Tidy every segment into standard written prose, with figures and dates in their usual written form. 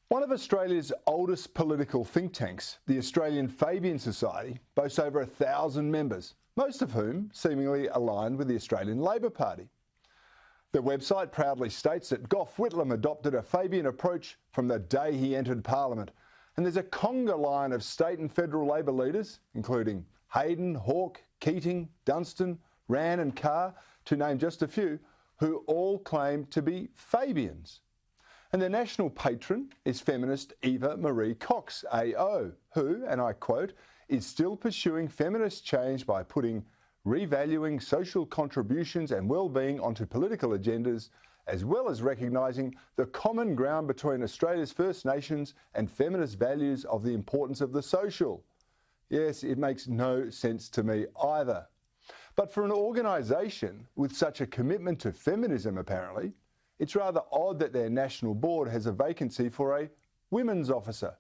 One of Australia's oldest political think tanks, the Australian Fabian Society, boasts over 1,000 members, most of whom seemingly aligned with the Australian Labor Party. The website proudly states that Gough Whitlam adopted a Fabian approach from the day he entered Parliament, and there's a conga line of state and federal Labor leaders, including Hayden, Hawke, Keating, Dunstan, Rann and Carr, to name just a few, who all claim to be Fabians. And their national patron is feminist Eva Marie Cox, AO, who, and I quote, is still pursuing feminist change by putting revaluing social contributions and well-being onto political agendas, as well as recognising the common ground between Australia's First Nations and feminist values of the importance of the social. Yes, it makes no sense to me either. But for an organisation with such a commitment to feminism, apparently, it's rather odd that their national board has a vacancy for a women's officer.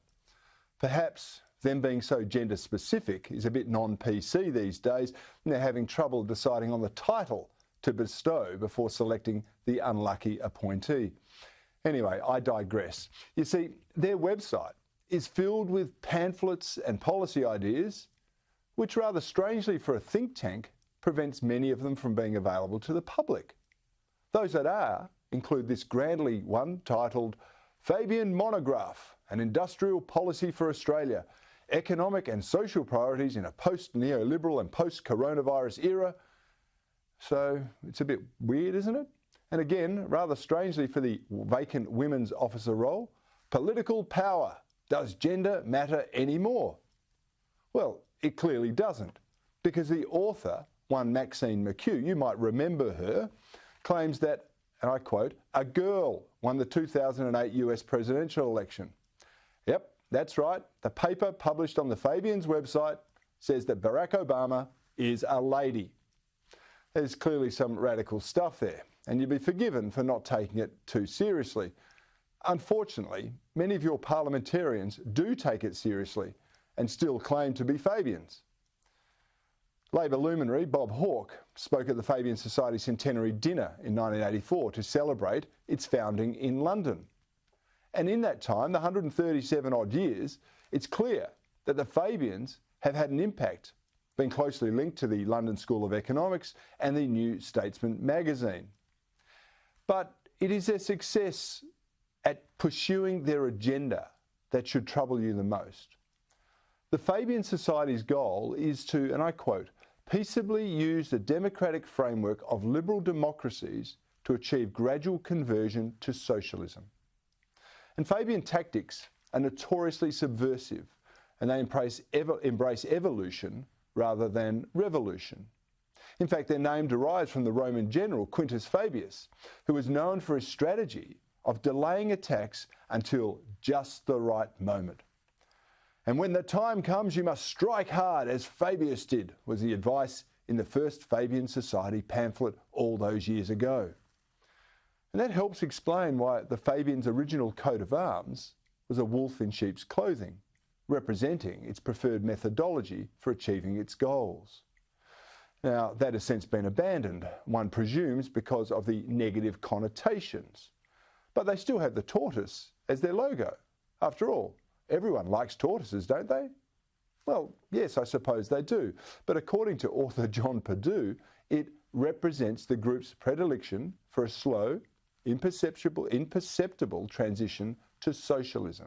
Perhaps them being so gender specific is a bit non-PC these days, and they're having trouble deciding on the title to bestow before selecting the unlucky appointee. Anyway, I digress. You see, their website is filled with pamphlets and policy ideas, which rather strangely for a think tank prevents many of them from being available to the public. Those that are include this grandly one titled Fabian Monograph, an Industrial Policy for Australia, Economic and Social Priorities in a Post-Neoliberal and Post-Coronavirus Era. So it's a bit weird, isn't it? And again, rather strangely for the vacant women's officer role, Political Power. Does gender matter anymore? Well, it clearly doesn't, because the author, one Maxine McHugh, you might remember her, claims that, and I quote, a girl won the 2008 US presidential election. Yep, that's right. The paper published on the Fabians website says that Barack Obama is a lady. There's clearly some radical stuff there, and you'd be forgiven for not taking it too seriously. Unfortunately, many of your parliamentarians do take it seriously and still claim to be Fabians. Labor luminary Bob Hawke spoke at the Fabian Society centenary dinner in 1984 to celebrate its founding in London. And in that time, the 137 odd years, it's clear that the Fabians have had an impact, being closely linked to the London School of Economics and the New Statesman magazine. But it is their success at pursuing their agenda that should trouble you the most. The Fabian Society's goal is to, and I quote, peaceably use the democratic framework of liberal democracies to achieve gradual conversion to socialism. And Fabian tactics are notoriously subversive, and they embrace evolution rather than revolution. In fact, their name derives from the Roman general Quintus Fabius, who was known for his strategy of delaying attacks until just the right moment. And when the time comes, you must strike hard, as Fabius did, was the advice in the first Fabian Society pamphlet all those years ago. And that helps explain why the Fabians' original coat of arms was a wolf in sheep's clothing, representing its preferred methodology for achieving its goals. Now, that has since been abandoned, one presumes because of the negative connotations. But they still have the tortoise as their logo. After all, everyone likes tortoises, don't they? Well, yes, I suppose they do. But according to author John Perdue, it represents the group's predilection for a slow, imperceptible transition to socialism.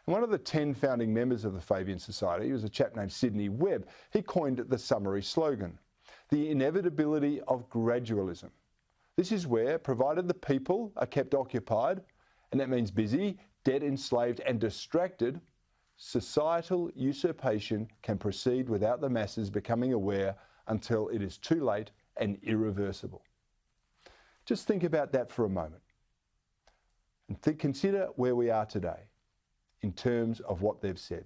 And one of the 10 founding members of the Fabian Society was a chap named Sidney Webb. He coined the summary slogan, the inevitability of gradualism. This is where, provided the people are kept occupied, and that means busy, debt enslaved and distracted, societal usurpation can proceed without the masses becoming aware until it is too late and irreversible. Just think about that for a moment and consider where we are today in terms of what they've said.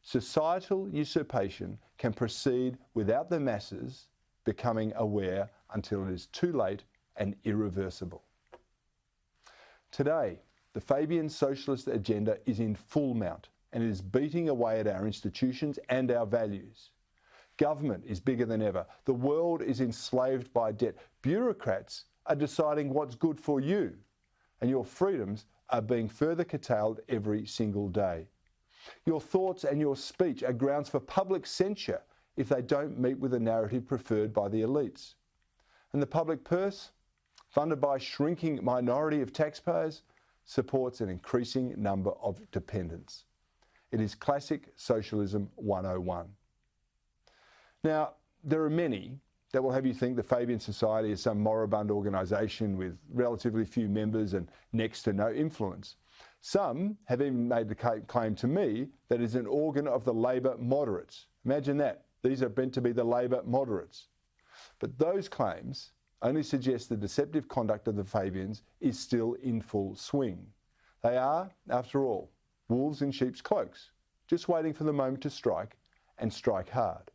Societal usurpation can proceed without the masses becoming aware until it is too late and irreversible. Today, the Fabian socialist agenda is in full mount and it is beating away at our institutions and our values. Government is bigger than ever. The world is enslaved by debt. Bureaucrats are deciding what's good for you, and your freedoms are being further curtailed every single day. Your thoughts and your speech are grounds for public censure if they don't meet with the narrative preferred by the elites. And the public purse, funded by a shrinking minority of taxpayers, supports an increasing number of dependents. It is classic socialism 101. Now, there are many that will have you think the Fabian Society is some moribund organisation with relatively few members and next to no influence. Some have even made the claim to me that it is an organ of the Labor moderates. Imagine that. These are meant to be the Labor moderates. But those claims only suggest the deceptive conduct of the Fabians is still in full swing. They are, after all, wolves in sheep's cloaks, just waiting for the moment to strike, and strike hard.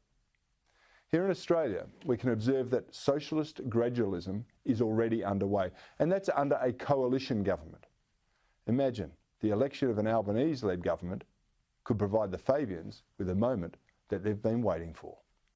Here in Australia, we can observe that socialist gradualism is already underway, and that's under a coalition government. Imagine the election of an Albanese-led government could provide the Fabians with a moment that they've been waiting for.